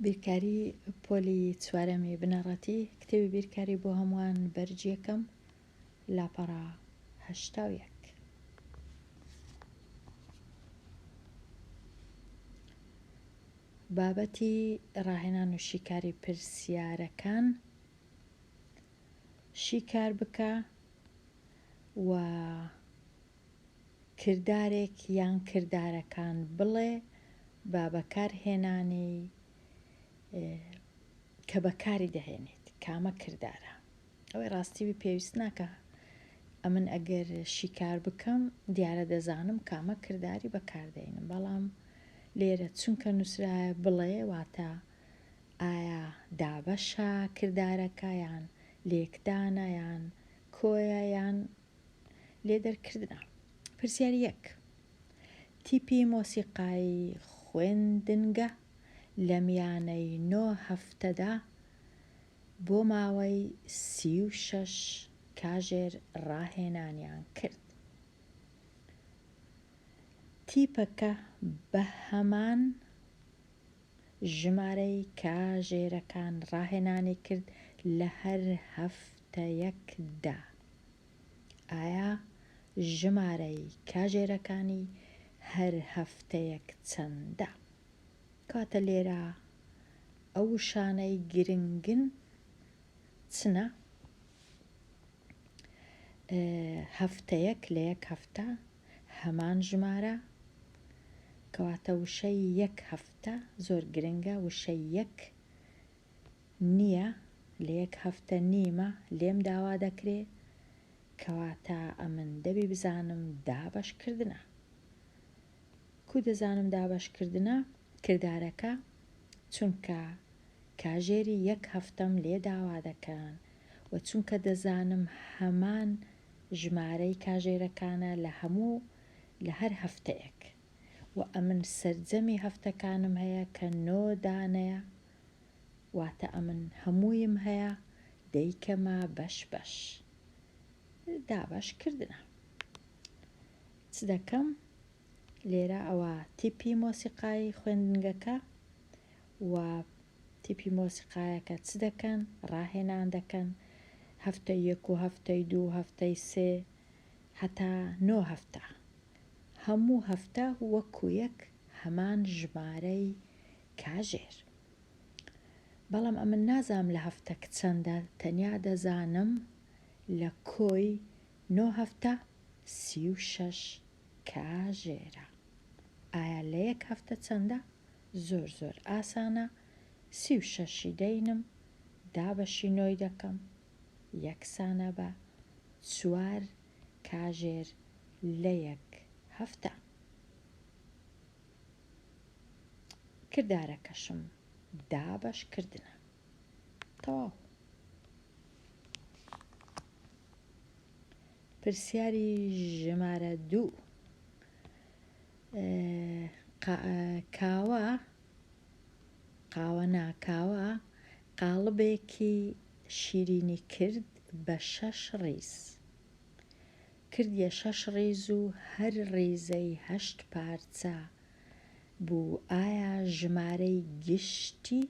بیرکاری پۆلی چوارەمی بنەڕەتی کتێبی بیرکاری بۆ هەمووان بەرج یەکەم لاپەڕە 81. بابەتی ڕاهێنان و شیکاری پرسیارەکان شیکار بکە و کردارێک یان کردارەکان بڵێ با بەکارهێنانی کە بەکاری دەهێنێت کامە کردارە. ئەوەی ڕاستی پێویست ناکە ئەمن ئەگەر شیکار بکەم دیارە دەزانم کامە کرداری بەکاردێنم، بەڵام لێرە چونکە نووسرایە بڵێ واتە ئایا دابەشە کردارەکە یان لێکدانە یان کۆیە یان لێدەرکردنە. پرسیاری 1. تیپی مۆسیقایی خوێندنگە لە میانەی 9 هەفتەدا بۆ ماوەی 36 کاژێر ڕاهێنانیان کرد. تیپەکە بە هەمان ژمارەی کاژێرەکان ڕاهێنانی کرد لە هەر هەفتەیەکدا. ئایا ژمارەی کاژێرەکانی هەر هەفتەیەک چەندە؟ کاتە لێرە ئەو شانەی گرنگن چنە؟ هەفتەیەک لە یەک هەفتە هەمان ژمارە، کەواتە وشەی یەک هەفتە زۆر گرنگە، وشەی یەک نییە لە یەک هەفتە نیمە لێم داوا دەکرێ، کەواتە ئەمن دەبی بزانم دابەشکردنە. کو دەزانم دابەشکردنە کردارەکە چونکە کاژێری یەک هەفتەم لێ داوا دەکەن و چونکە دەزانم هەمان ژمارەی کاژێرەکانە لە هەر هەفتەیەک و ئەمن سەرجەمی هەفتەکانم هەیە کە 9 دانەیە، واتە ئەمن هەموویم هەیە دەیکەمە بەش بەش. دابەشکردنە. چ دەکەم؟ لێرە ئەوە تیپی مۆسیقایی خوێندنگەکە و تیپی مۆسیقایەکە چ دەکەن؟ ڕاهێنان دەکەن هەفتەی 1 و هەفتەی 2 و هەفتەی 3 هەتا 9 هەفتە. هەموو هەفتە وەکو یەک هەمان ژمارەی کاژێر. بەڵام ئەمن نازانم لە هەفتەک چەندە، تەنیا دەزانم لە کۆی 9 هەفتە 36 کاژێرە. ئایا لە یەک هەفتە چەندە؟ زۆر ئاسانە، 36 دەینم دابەشی 9 دەکەم یەکسانە بە 4 کاژێر لە یەک هەفتە. کردارەکەشم دابەشکردنە. تەواو. پرسیاری ژمارە 2. کاوە قاڵبێکی شیرینی کرد بە 6 ڕیز. کردیە 6 ڕیز و هەر ڕیزەی 8 پارچە بوو. ئایا ژمارەی گشتی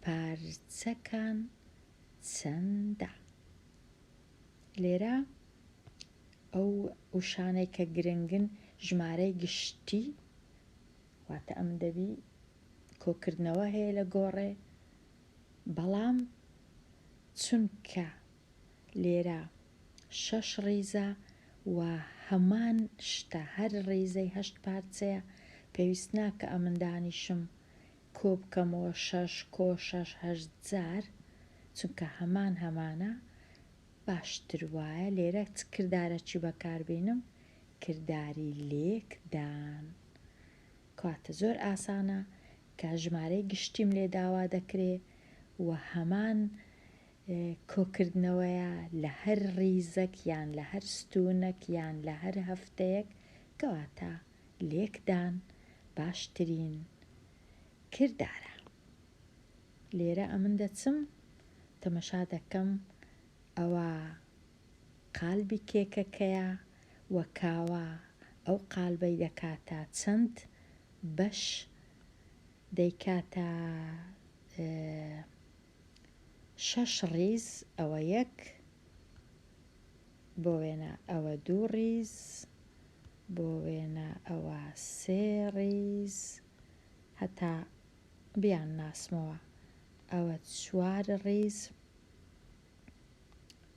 پارچەکان چەندە؟ لێرە ئەو وشانەی کە گرنگن ژمارەی گشتی، واتە ئەم دەبی کۆکردنەوە هەیە لە گۆڕێ، بەڵام چونکە لێرە 6 ڕیزە و هەمان شتە هەر ڕیزەی 8 پارچەیە، پێویست ناکە ئەمن دانیشم کۆ بکەمەوە 6 کۆ 6 8 جار، چونکە هەمانە باشتر وایە لێرە چ کردارەکی بەکاربێنم؟ کرداری لێکدان. کاتە زۆر ئاسانە کە ژمارەی گشتیم لێ داوا دەکرێ و هەمان کۆکردنەوەیە لە هەر ڕیزەک یان لە هەر ستونەک یان لە هەر هەفتەیەک، کەواتە لێکدان باشترین کردارە. لێرە ئەمن دەچم تەمەشا دەکەم ئەوە قالبی کێکەکەیە و کاوە ئەو قالبەی دەکاتە چەند بەش دەیکاتە 6 ڕیز ئەوە 1 بۆ وێنە ئەوە 2 ڕیز بۆ وێنە ئەوە 3 ڕیز هەتا بیان ناسمەوە ئەوە 4 ڕیز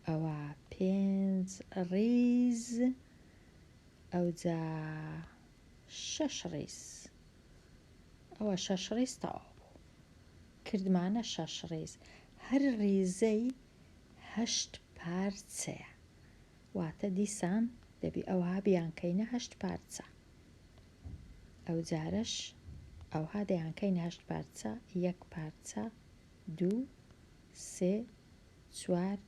ئەوە 5 ڕیز ئەوجا 6 ڕیز ئەوە 6 ڕیز تەواو بوو کردمانە 6 ڕیز هەر ڕیزەی 8 پارچەیە واتە دیسان دەبی ئەوها بیانکەینە 8 پارچە ئەو جارەش ئەوها دەیانکەینە 8 پارچە 1 پارچە 2 3 4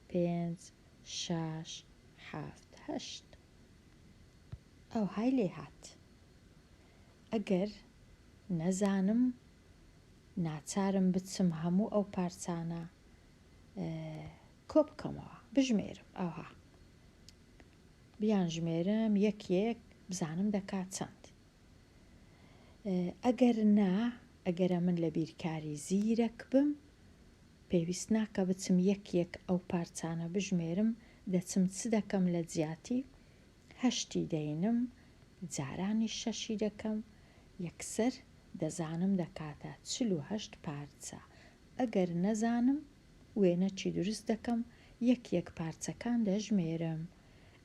5 6 7 8 ئەوهای لێ هات ئەگەر نەزانم ناچارم بچم هەموو ئەو پارچانە کۆ بکەمەوە بژمێرم ئەوها بیان ژمێرم 1 بزانم دەکات چەند ئەگەر نا ئەگەرە من لە بیرکاری زیرەک بم پێویست ناکە بچم 1 ئەو پارچانە بژمێرم دەچم چ دەکەم لە جیاتی 8 دەینم جارانی 6 دەکەم یەکسەر دەزانم دەکاتە 48 پارچە ئەگەر نەزانم وێنە چی دروست دەکەم 1 پارچەکان دەژمێرم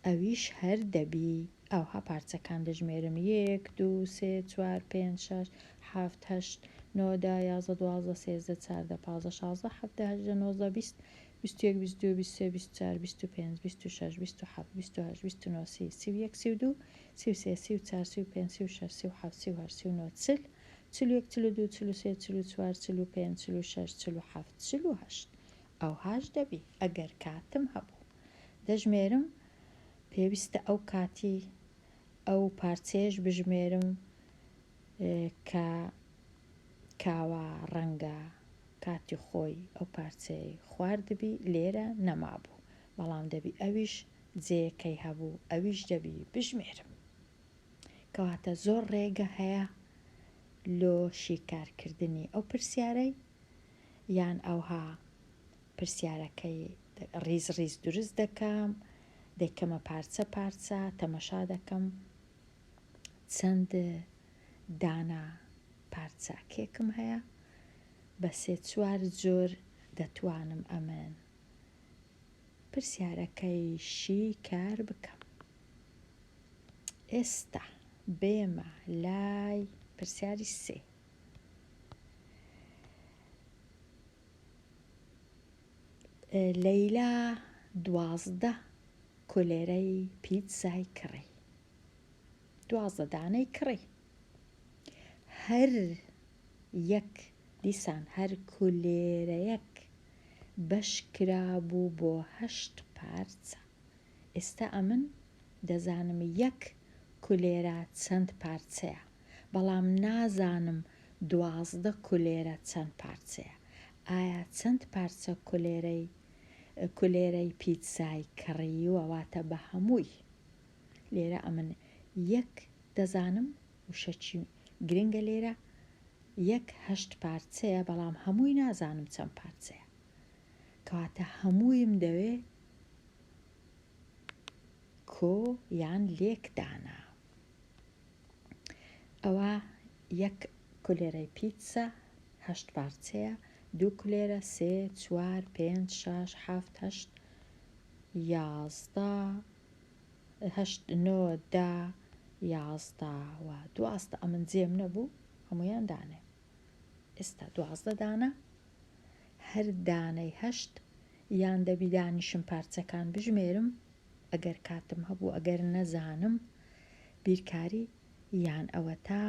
ئەویش هەر دەبی ئەوها پارچەکان دەژمێرم 1 2 3 4 5 6 7 8 9 10 11 12 13 14 15 16 17 18 19 20 21 22 23 24 25 26 27 28 29 30 31 32 33 34 35 36 37 38 39 40 41 42 43 44 45 46 47 48 ئەوهاش دەبی ئەگەر کاتم هەبوو دەژمێرم پێویستە ئەو کاتی ئەو پارچێش بژمێرم کە کاوا ڕەنگە کاتی خۆی ئەو پارچەی خواردبی لێرە نەمابوو بەڵام دەبی ئەویش جێیەکەی هەبوو ئەویش دەبی بژمێرم کەواتە زۆر ڕێگە هەیە لۆ شیکارکردنی ئەو پرسیارەی یان ئەوها پرسیارەکەی ڕیز ڕیز دروست دەکەم دەکەمە پارچە پارچە تەمەشا دەکەم چەند دانا پارچە کێکم هەیە بە 3-4 جۆر دەتوانم ئەمن پرسیارەکەی شیکار بکەم ئێستا بێمە لای پرسیاری 3 لەیلا 12 کولێرەی پیتزای کڕی 12 دانەی کڕی هەر یەک دیسان هەر کولێرەیەک بەش کرابوو بۆ 8 پارچە ئێستا ئەمن دەزانم 1 کولێرە چەند پارچەیە بەڵام نازانم 12 کولێرە چەند پارچەیە ئایا چەند پارچە کولێرەی پیتزای کڕیوە واتە بە هەمووی لێرە ئەمن 1 دەزانم وشەچی گرنگە لێرە 8 پارچەیە بەڵام هەمووی نازانم چەند پارچەیە کەواتە هەموویم دەوێ کۆ یان لێک دانا ئەوە 1 کولێرەی پیتزا 8 پارچەیە 2 کولێرە 3 4 5 6 7 8 11 8 9 10 11 و 12 ئەمن جێم نەبوو هەمویان دانێ ئێستا 12 دانە هەر دانەی 8 یان دەبی دانیشم پارچەکان بژمێرم ئەگەر کاتم هەبوو ئەگەر نەزانم بیرکاری یان ئەوە تا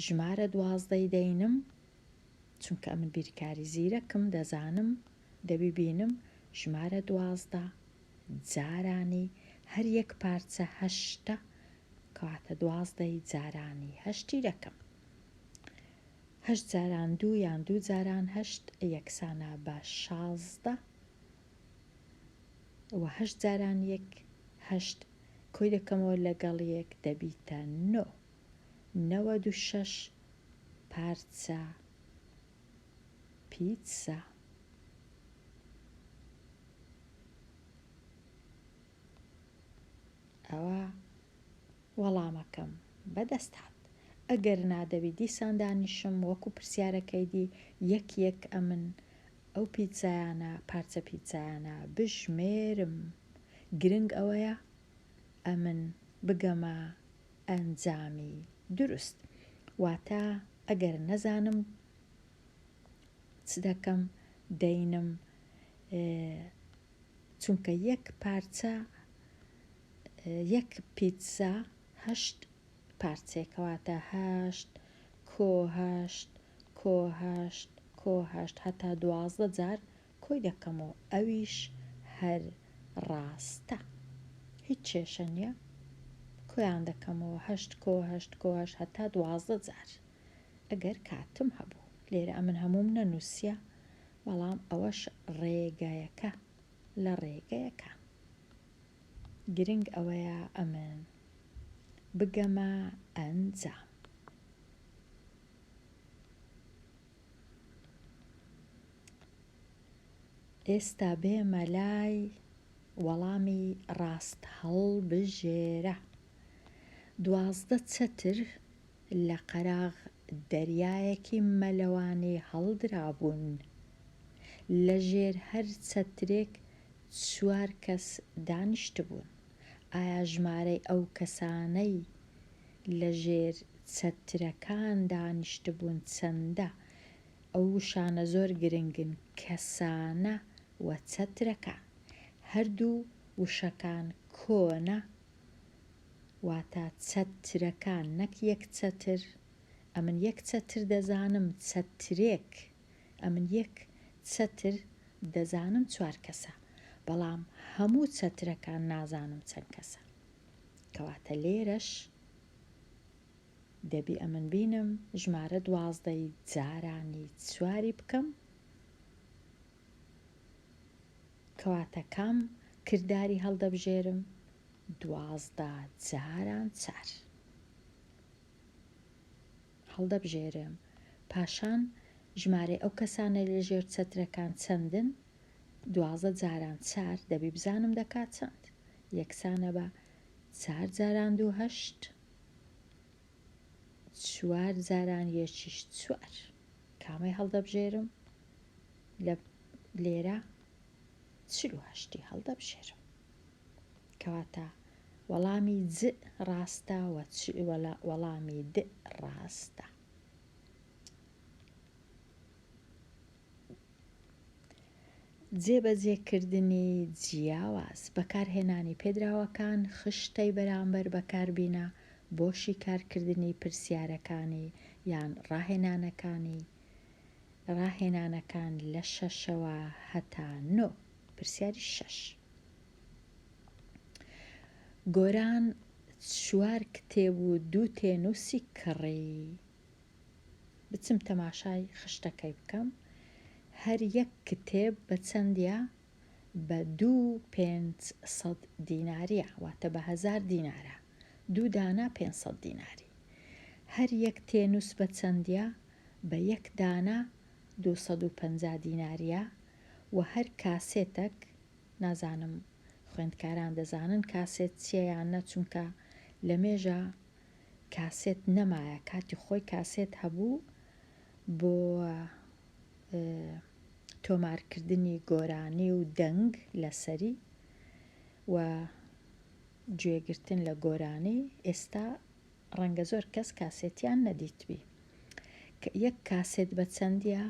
ژمارە 12 دەینم چونکە ئەمن بیرکاری زیرەکم دەزانم دەبی بینم ژمارە 12 جارانی هەر 1 پارچە 8 کەواتە 12 جارانی 8 دەکەم 8 جاران 2 یان 2 جاران 8 یەکسانە بە 16 و 8 جاران 1 8 کۆی دەکەمەوە لەگەڵ 1 دەبیتە 9 96 پارچە پیتزا. ئەوە وەڵامەکەم بەدەست هات. ئەگەر نادەوی دیسان دانیشم وەکو پرسیارەکەی دی یەک ئەمن ئەو پیتزایانە پارچە پیتزایانە بژمێرم. گرنگ ئەوەیە ئەمن بگەمە ئەنجامی دروست. واتە ئەگەر نەزانم چ دەکەم دەینم چونکە یەک پیتزا 8 پارچێکەواتە 8 کۆ8 هەتا 12 جار کۆی دەکەمەوە. ئەویش هەر ڕاستە، هیچ کێشە نییە. کۆیان دەکەمەوە 8 هەتا 12 جار ئەگەر کاتم هەبوو. لێرە ئەمن هەموم نەنووسیە، بەڵام ئەوەش ڕێگایەکە لە ڕێگەیەکە. گرنگ ئەوەیە ئەمن بگەمە ئەنجام. ئێستا بێمە لای وەڵامی ڕاست هەڵبژێرە. 12 چەتر لە قەراغ دەریایەکی مەلەوانی هەڵدرابوون. لە ژێر هەر چەترێک 4 کەس دانیشتبوون. ئایا ژمارەی ئەو کەسانەی لە ژێر چەترەکان دانیشتبوون چەندە؟ ئەو وشانە زۆر گرنگن، کەسانە و چەترەکان. هەردوو وشەکان کۆنە، واتە چەترەکان نەک یەک چەتر. ئەمن یەک چەتر دەزانم چەترێک، ئەمن یەک چەتر دەزانم 4 کەسە، بەڵام هەموو چەترەکان نازانم چەند کەسە. کەواتە لێرەش دەبی ئەمن بینم ژمارە 12ی جارانی 4 بکەم. کەواتە کام کردداری هەڵدەبژێرم؟ 12 جاران 4 هەڵدەبژێرم. پاشان ژمارەی ئەو کەسانە لە ژێر چەترەکان چەندن؟ 12 جاران 4 دەبی بزانم دەکات چەند؟ یەکسانە بە 4 جاران 2 8، 4 جاران 1 4. کامەی هەڵدەبژێرم؟ لێرە 48 هەڵدەبژێرم. کەواتە وەڵامی ج ڕاستە و وەڵامی د ڕاستە. جێبەجێکردنی جیاواز. بەکارهێنانی پێدراوەکان خشتەی بەرامبەر بەکاربینە بۆ شیکارکردنی پرسیارەکانی یان ڕاهێنانەکان لە 6ەوە هەتا 9. پرسیاری 6. گۆران 4 کتێب و 2 تێنووسی کڕی. بچم تەماشای خشتەکەی بکەم. هەر یەک کتێب بە چەندە؟ بە 2500 دیناریە، واتە بە 1000 دینارە. 2 دانا 500 دیناری. هەر یەک تێنووس بە چەندە؟ بە 1 دانا 250 دیناریە. و هەر کاسێتێک، نازانم خوێندکاران دەزانن کاسێت چیە یان نە، چونکە لە مێژە کاسێت نەمایە. کاتی خۆی کاسێت هەبوو بۆ تۆمارکردنی گۆرانی و دەنگ لەسەری و گوێگرتن لە گۆرانی. ئێستا ڕەنگە زۆر کەس کاسێتیان نەدیتبی. یەک کاسێت بە چەندە؟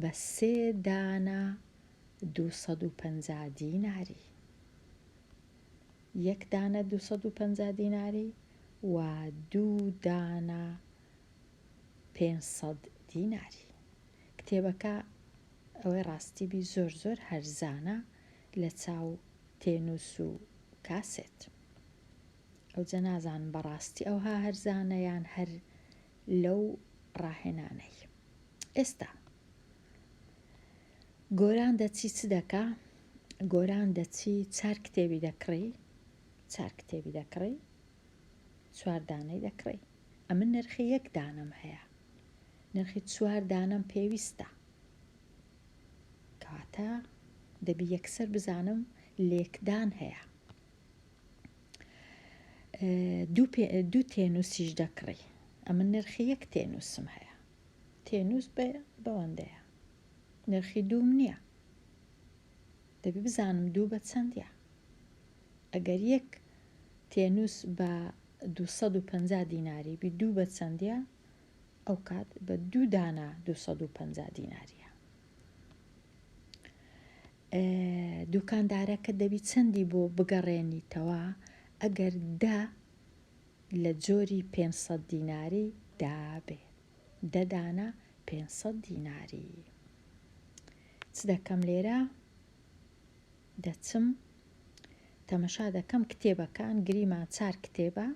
بە 3 دانا 250 دیناری. 1 دانە 250 دیناری و 2 دانە 500 دیناری. کتێبەکە ئەوەی ڕاستیبی زۆر هەرزانە لە چاو تێنووس و کاسێت. ئەو جە نازانم بەڕاستی ئەوها هەرزانە یان هەر لەو ڕاهێنانەی. ئێستا گۆران دەچی چ دەکا؟ گۆران دەچی 4 کتێبی دەکڕی. 4 کتێبی دەکڕی، 4 دانەی دەکڕی. ئەمن نرخی 1 دانەم هەیە. نرخی 4 دانەم پێویستە، کەواتە دەبی یەکسەر بزانم لێکدان هەیە. دوو تێنووسیش دەکڕی، ئەمە نرخی یەک تێنووسم هەیە، تێنووس بەوەندەیە، نرخی دووم نییە، دەبی بزانم دوو بە چەندە. ئەگەر یەک تێنووس بە 250 دیناری بی دوو بە چەندە، ئەو کات بە دوو دانە 250 دیناریە. دوکاندارەکە دەبی چەندی بۆ بگەڕێنیتەوە ئەگەر دا لە جۆری 500 دیناری دابێ، دەدانە 500 دیناری. چ دەکەم لێرە؟ دەچم تەمەشا دەکەم کتێبەکان، گریمان 4 کتێبە،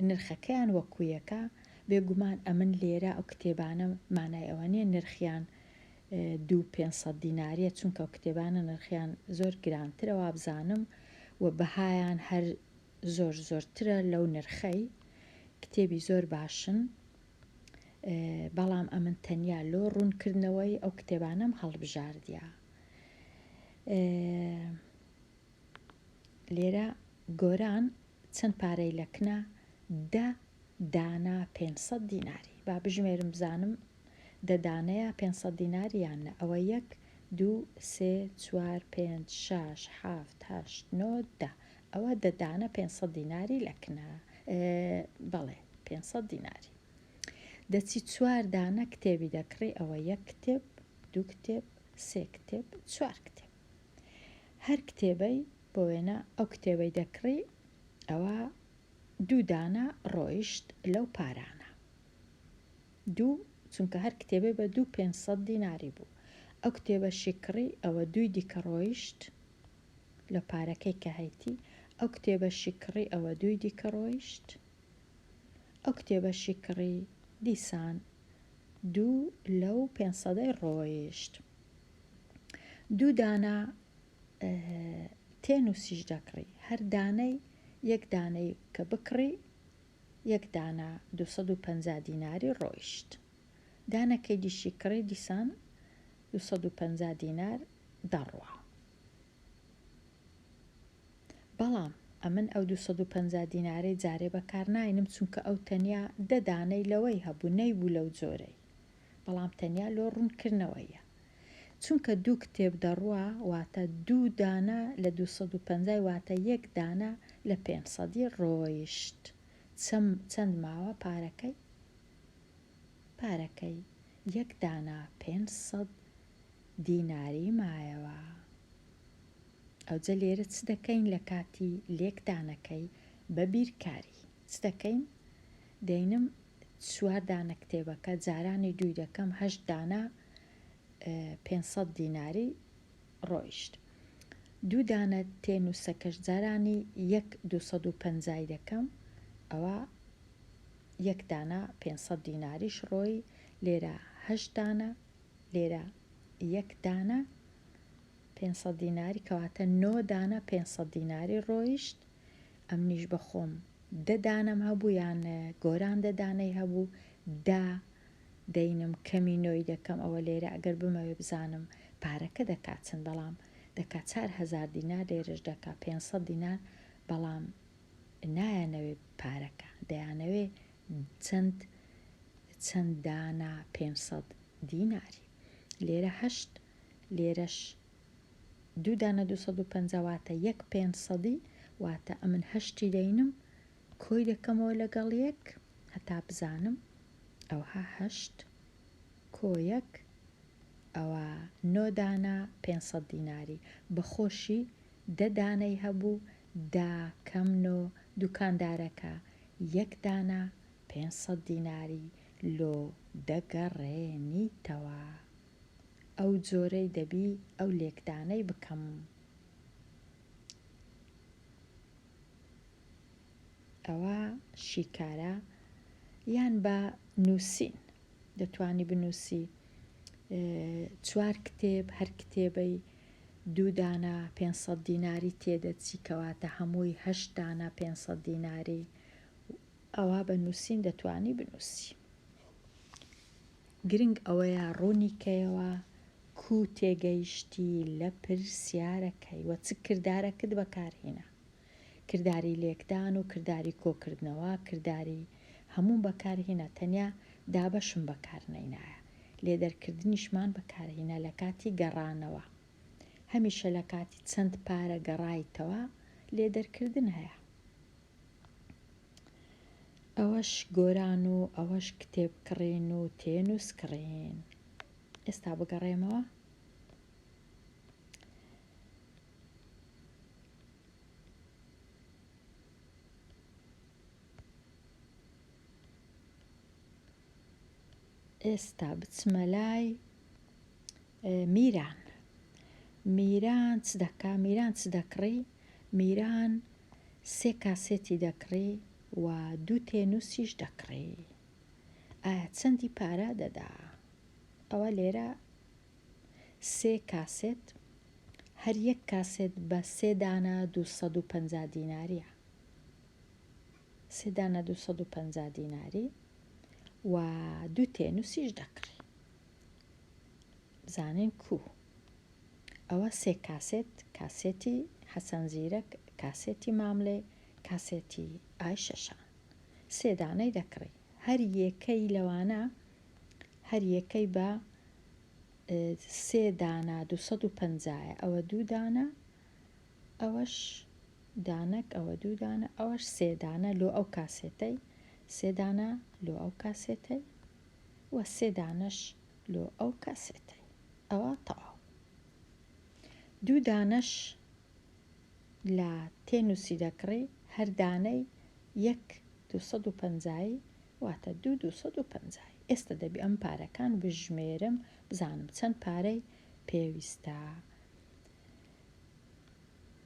نرخەکەیان وەکوویەکە، بێگومان ئەمن لێرە ئەو کتێبانە مانای ئەوە نیە نرخیان 2500 دیناریە، چونکە ئەو کتێبانە نرخیان زۆر گرانترە، وابزانم و بەهایان هەر زۆرترە لەو نرخەی، کتێبی زۆر باشن، بەڵام ئەمن تەنیا لۆ ڕوونکردنەوەی ئەو کتێبانەم هەڵبژاردیە. لێرە گۆران چەند پارەی لەکنە؟ 10 دانە 500 دیناری. با بژمێرم بزانم دەدانەیە 500 دیناری یانە. ئەوە 1 2 3 4 5 6 7 8 9 10، ئەوە دەدانە 500 دیناری لەکنە، بەڵێ 500 دیناری. دەچی 4 دانە کتێبی دەکڕی، ئەوە 1 کتێب، 2 کتێب، 3 کتێب، 4 کتێب. هەر کتێبەی بۆ وێنە ئەو کتێبەی دەکڕی، ئەوە 2 دانە ڕۆیشت لەو پارانە. 2 چونکە هەر کتێبەی بە 2500 دیناری بوو. ئەو کتێبە شیکڕی، ئەوە 2 دیکە ڕۆیشت لە پارەکەی کە هەیتی. ئەو کتێبە شیکڕی، ئەوە 2 دیکە ڕۆیشت. ئەو کتێبە شیکڕی دیسان 2 لەو 500ی ڕۆیشت. 2 دانە تێنووسیش دەکڕی، هەر دانەی 1 دانەی کە بکڕی 1 دانە 250 دیناری ڕۆیشت. دانەکەی دیشی کڕی دیسان 250 دینار دەڕوە. بەڵام ئەمن ئەو 250 دینارەی جارێ بەکار ناینم، چونکە ئەو تەنیا 10 دانەی لەوەی هەبوو، نەیبوو لەو جۆرەی، بەڵام تەنیا لۆ ڕوونکردنەوەیە. چونکە 2 کتێب دەڕوە، واتە 2 دانە لە 250 واتە 1 دانە لە 500 ڕۆیشت. چەند ماوە پارەکەی؟ پارەکەی 1 دانە 500 دیناری مایەوە. ئەوجە لێرە چ دەکەین لە کاتی لێکدانەکەی بە بیرکاری؟ چ دەکەین؟ دەینم 4 دانە کتێبەکە جارانی 2 دەکەم، 8 دانە 500 دیناری ڕۆیشت. 2 دانە تێنووسەکەش جارانی 1 250 دەکەم، ئەوە 1 دانە 500 دیناریش ڕۆی، لێرە 8 دانە، لێرە 1 دانە 500 دیناری، کەواتە 9 دانە 500 دیناری ڕۆیشت. ئەمنیش بەخۆم 10 دانەم هەبوو، یان گۆران 10 دانەی هەبوو، دەینم کەمی 9 دەکەم، ئەوە لێرە ئەگەر بمەوێ بزانم پارەکە دەکات چەند، بەڵام دەکات 4000 دینار، لێرەش دەکات 500 دینار، بەڵام نایانەوێ پارەکە، دەیانەوێ چەند دانە 500 دیناری. لێرە 8، لێرەش 2 دانە 250 واتە 1 500، واتە ئەمن 8 دەینم، کۆی دەکەمەوە لەگەڵ 1 هەتا بزانم ئەوها 8 کۆ 1، ئەوە 9 دانە 500 دیناری. بەخۆشی 10 دانەی هەبوو، کەم 9، دوکاندارەکە 1 دانە 500 دیناری لۆ دەگەڕێنیتەوە. ئەو جۆرەی دەبی ئەو لێکدانەی بکەم. ئەوە شیکارە، یان بە نووسین دەتوانی بنووسی 4 کتێب، هەر کتێبەی 2 دانە 500 دیناری تێدەچی، کەواتە هەمووی 8 دانە 500 دیناری. ئەوە بە نووسین دەتوانی بنووسی. گرنگ ئەوەیە ڕوونیکەیەوە کو تێگەیشتی لە پرسیارەکەی وە چ کردارەکەت بەکارهێنا، کردداری لێکدان و کردداری کۆکردنەوە، کردداری هەموو بەکارهێنا، تەنیا دابەشم بەکار نەینایە، لێدەرکردنیشمان بەکارهێنا لە کاتی گەڕانەوە، هەمیشە لە کاتی چەند پارە گەڕایتەوە لێدەرکردن هەیە. ئەوەش گۆران و ئەوەش کتێب کڕین و تێنووسکڕین. ئێستا بگەڕێمەوە. ئێستا بچمە لای میران. میران چ دەکا؟ میران چ دەکڕی؟ میران 3 کاسێتی دەکڕی و 2 تێنووسیش دەکڕی. ئایا چەندی پارە دەدا؟ ئەوە لێرە 3 کاسێت، هەر 1 کاسێت بە 3 دانە 250 دیناریە. 3 دانە 250 دیناری و 2 تێنووسیش دەکڕی. بزانین کو. ئەوە 3 کاسێت، کاسێتی حەسەن زیرەک، کاسێتی ماملێ، کاسێتی ئای شەشان. 3 دانەی دەکڕی. هەر یەکەی لەوانە، هەر یەکەی بە 3 دانە 250، ئەوە 2 دانە، ئەوەش دانەک، ئەوە 2 دانە، ئەوەش 3 دانە لۆ ئەو کاسێتەی، 3 دانە لۆ ئەو کاسێتەی و 3 دانەش لۆ ئەو کاسێتەی. ئەوە تەواو. 2 دانەش لە تێنووسی دەکڕی، هەر دانەی 1 250 واتە 2 250. ئێستا دەبی ئەم پارەکان بژمێرم بزانم چەند پارەی پێویستە.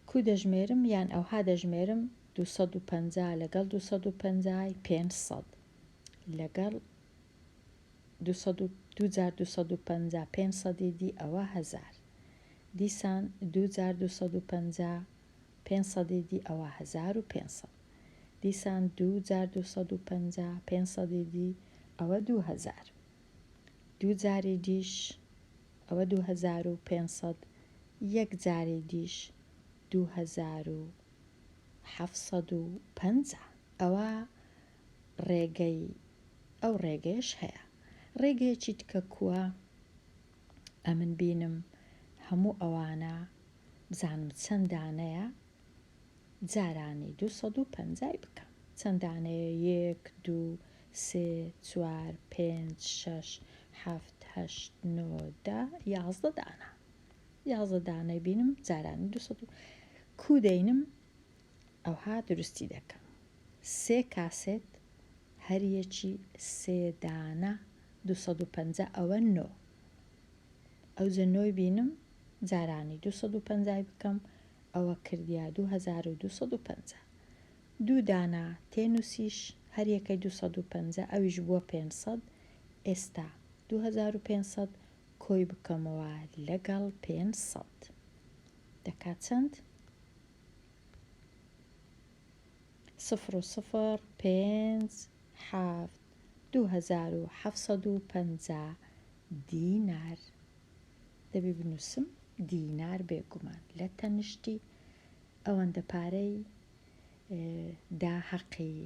کو دەژمێرم یان ئەوها دەژمێرم 250 لەگەڵ 250 500 لەگەڵ 2250 500 دی ئەوە 1000. دیسان 2250 500 دی ئەوە 1500. دیسان 2250 500 دی ئەوە 2000. 2 جاری دیش ئەوە 2500. 1 جاری دیش 2750. ئەوە ڕێگەی ئەو ڕێگەیش هەیە. ڕێگەیەکی تکە کووە؟ ئەمن بینم هەموو ئەوانە بزانم چەند دانەیە، جارانی 250 بکەم. چەند دانەیە؟ 1 2 3 4 5 6 7 8 9 10 11 دانە. 11 دانەی بینم جارانی 200. کو دەینم ئەوها دروستی دەکەم. 3 کاسێت هەر یەکی 3 دانە 250، ئەوە 9. ئەو جە 9 بینم جارانی 250 بکەم، ئەوە کردیا 2250. 2 دانە تێنووسیش هەر یەکەی 250، ئەویش بووە 500. ئێستا 2500 کۆی بکەمەوە لەگەڵ 500 دەکات چەند؟ 0 0 5 7 2750 دینار. دەبی بنووسم دینار بێگومان لە تەنشتی ئەوەندە پارەی داهەقی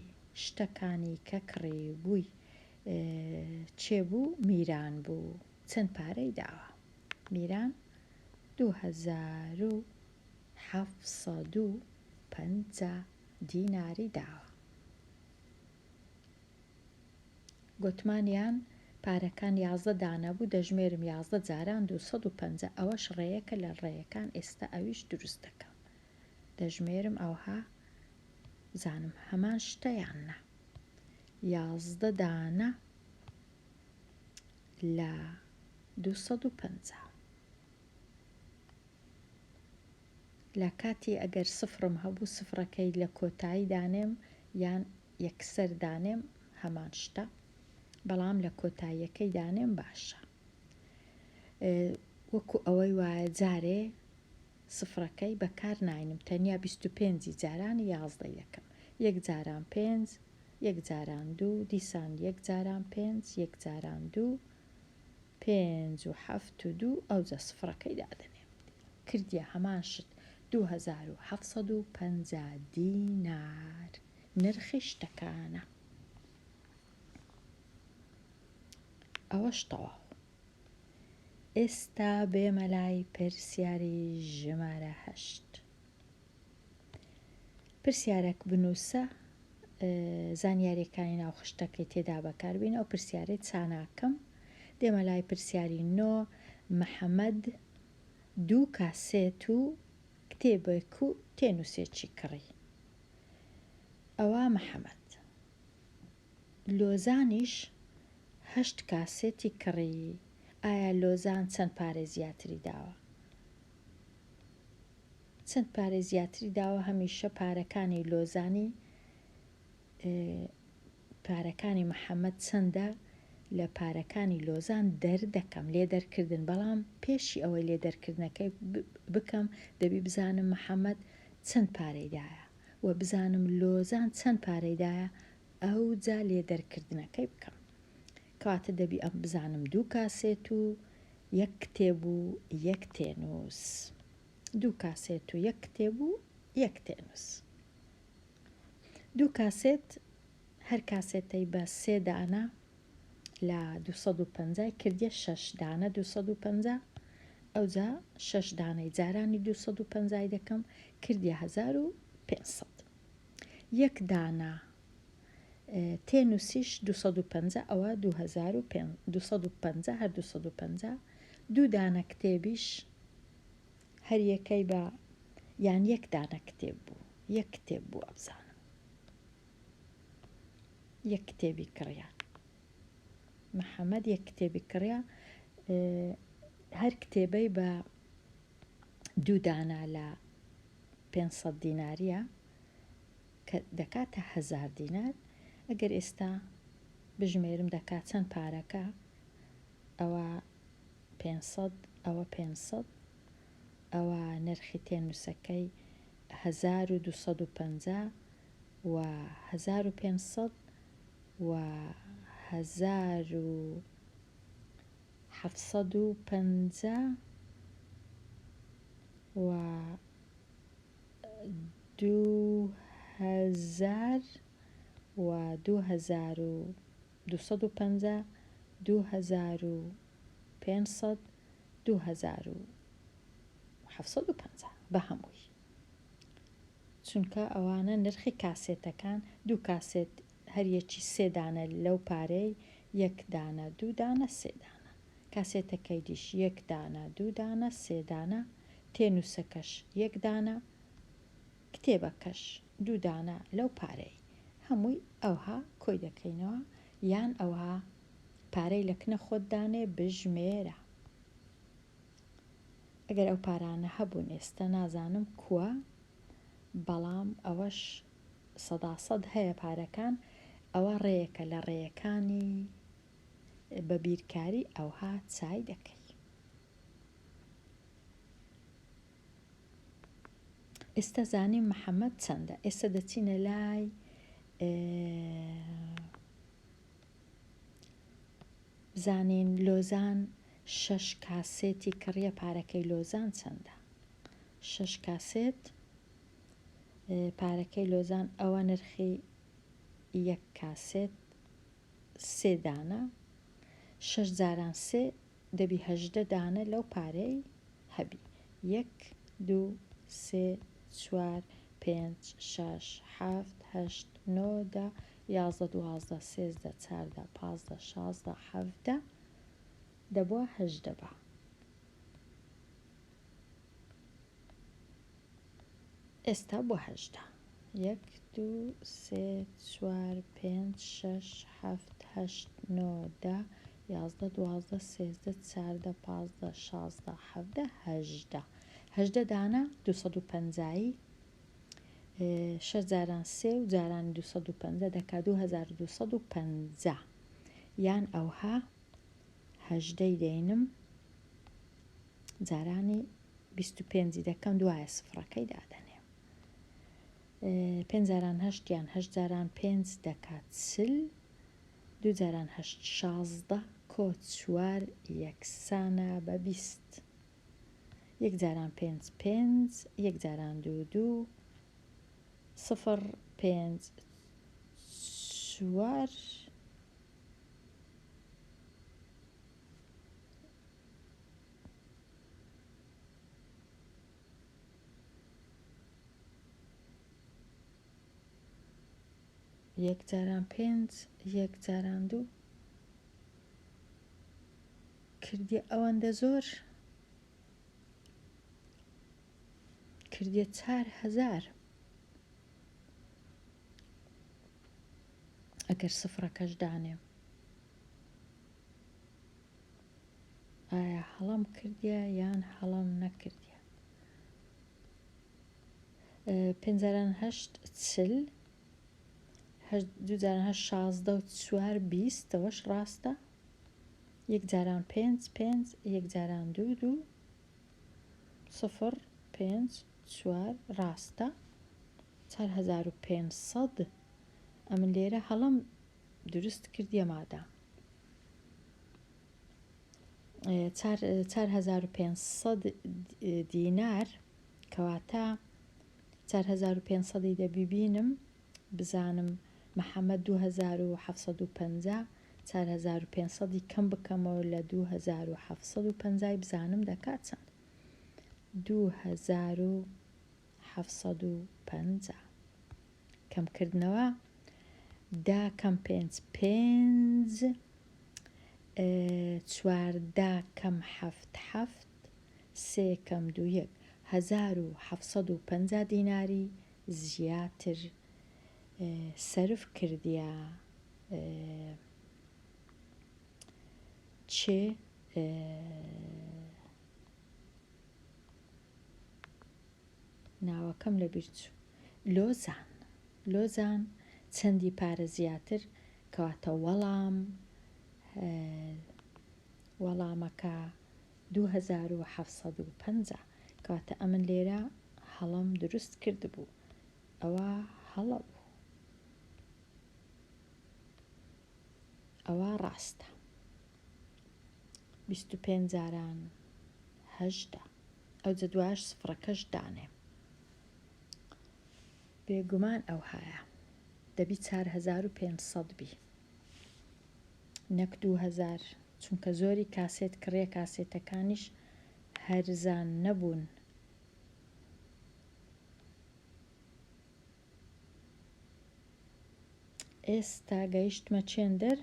شتەکانی کە کڕی بووی چێ بوو؟ میران بوو. چەند پارەی داوە؟ میران 2750 دیناری داوە. گوتمانیان پارەکان 11 دانە بوو، دەژمێرم 11 جاران 250. ئەوەش ڕێیەکە لە ڕێیەکان. ئێستا ئەویش دروست دەکەم. دەژمێرم ئەوها زانم هەمان شتەیان نا. 11 دانە لە 250 لە کاتی ئەگەر سفرم هەبوو سفرەکەی لە کۆتایی دانێم یان یەکسەر دانێم هەمان شتە، بەڵام لە کۆتاییەکەی دانێم باشە. وەکو ئەوەی وایە جارێ سفرەکەی بەکار ناینم، تەنیا 25 جارانی 11 یەکەم. 1 جاران 5، 1 جاران 2، دیسان 1 جاران 5، 1 جاران 2، 5 و 7 و 2 ئەوجە سفرەکەی دادەنێ کردیە هەمان شت 2750 دینار نرخی شتەکانە ئەوەش تەواو. ئێستا بێمە لای پرسیاری ژمارە 8. پرسیارێک بنووسە زانیاریەکانی ناوخشتەکەی تێدا بەکاربێن ئەو پرسیارەی چاناکەم دێمە لای پرسیاری 9 محەممەد 2 کاسێت و کتێبێک و تێنووسێکی کڕی ئەوە محەممەد لۆزانیش 8 کاسێتی کڕی ئایا لۆزان چەند پارەی زیاتری داوە چەند پارەی زیاتری داوە هەمیشە پارەکانی لۆزانی پارەکانی محەممەد چەندە لە پارەکانی لۆزان دەردەکەم لێ دەرکردن بەڵام پێشی ئەوەی لێ دەرکردنەکەی بکەم دەبی بزانم محەممەد چەند پارەیدایە و بزانم لۆزان چەند پارەیدایە ئەو جا لێ دەرکردنەکەی بکەم کەواتە دەبی ئەم بزانم 2 کاسێت و 1 کتێب و 1 تێنووس 2 کاسێت و 1 کتێب و 1 تێنووس 2 کاسێت هەر کاسێتەی بە 3 دانە لە 250 کردیە 6 دانە 250 ئەوجا 6 دانەی جارانی 250 دەکەم کردیە 1500 1 دانە تێنووسیش 250 ئەوە 2250 هەر 250 2 دانە کتێبیش هەر یەکەی بە یان 1 دانە کتێب بوو 1 کتێب بوو ئەبزانم 1 کتێبی کڕیا محەممەد 1 کتێبی کڕیا هەر کتێبەی بە 2 دانە لە 500 دیناریە کە دەکاتە 1000 دینار ئەگەر ئێستا بژمێرم دەکات چەند پارەکە ئەوە 500 ئەوە 500 ئەوە نرخی تێنووسەکەی 1250 و 1500 و 1750 و 2000 و 2250 2500 2750 بە هەمووی چونکە ئەوانە نرخی کاسێتەکان 2 کاسێت هەریەکی 3 دانە لەو پارەی 1 دانە 2 دانە 3 دانە کاسێتەکەی دیش 1 دانە 2 دانە 3 دانە تێنووسەکەش 1 دانە کتێبەکەش 2 دانە لەو پارەی هەمووی ئەوها کۆی دەکەینەوە یان ئەوها پارەی لە کنە خۆت دانێ بژمێرە ئەگەر ئەو پارانە هەبوون ئێستا نازانم کووە بەڵام ئەوەش 100% هەیە پارەکان ئەوە ڕێیەکە لە ڕێیەکانی بە بیرکاری ئەوها چای دەکەی ئێستا زانیم محەممەد چەندە ئێستا دەچینە لای بزانین لۆزان 6 کاسێتی کڕیە پارەکەی لۆزان چەندە 6 کاسێت پارەکەی لۆزان ئەوە نرخی 1 کاسێت 3 دانە 6 جاران 3 دەبی 18 دانە لەو پارەی هەبی 1 2 3 4 5 6 7 8 9 10 11 12 13 14 15 16 17 دەبووە 18 بە ئێستا بۆ 18 1 2 3 4 5 6 7 8 9 10 11 12 13 14 15 16 17 18 دانە 250 6 جاران 3 و جارانی 250 دەکات 2250 یان ئەوها 18 دەینم جارانی 25 دەکەم دوایە سفرەکەی دادەنێ 5 جاران 8 یان 8 جاران 5 دەکات 40 2 جاران 8 16 کۆ چوار یەکسانە بە 20 یەک جاران 5 یەک جاران 2 0 5 4 یەک جاران 5 یەک جاران 2 کردی ئەوەندە زۆر کردیە 4000 ئەگەر سفرەکەش دانێ ئایا هەڵام کردیە یان هەڵام نەکردیە 5 جاران 8 40 2 جاران 8 16 و 4 20 ئەوەش ڕاستە یەک جاران 5 یەک جاران 2 0 5 4 ڕاستە 4500 ئەمن لێرە هەڵم دروست کردیە مادا 4500 دینار کەواتە 4500 دەبیبینم بزانم محەممەد 2750 4500 کەم بکەمەوە لە 2750 بزانم دەکات چەند 2750 کەمکردنەوە دا کەم 5 چواردە کەم 7 سێ کەم 2 1750 دیناری زیاتر سەرف کردیە چێ ناوەکەم لە بیرچوو لۆزان چەندی پارە زیاتر کەواتە وەڵامەکە 2750 کەواتە ئەمن لێرە هەڵم دروست کرد بوو ئەوە هەڵە بوو ئەوە ڕاستە 25 جاران 8 ئەو جەدواش سفرەکەش دانێ بێگومان ئەو هەیە دەبی 4500 بی نەک 2000 چونکە زۆری کاسێت کڕێ کاسێتەکانیش هەرزان نەبوون ئێستا گەیشتمە چێندەر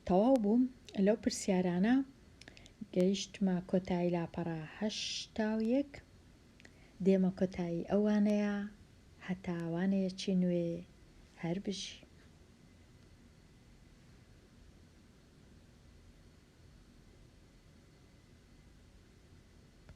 تەواو بووم لەو پرسیارانە گەیشتمە کۆتایی لاپەڕە 81 دێمە کۆتایی ئەوانەیە هەتاوانەیەکی نوێ هەر بژی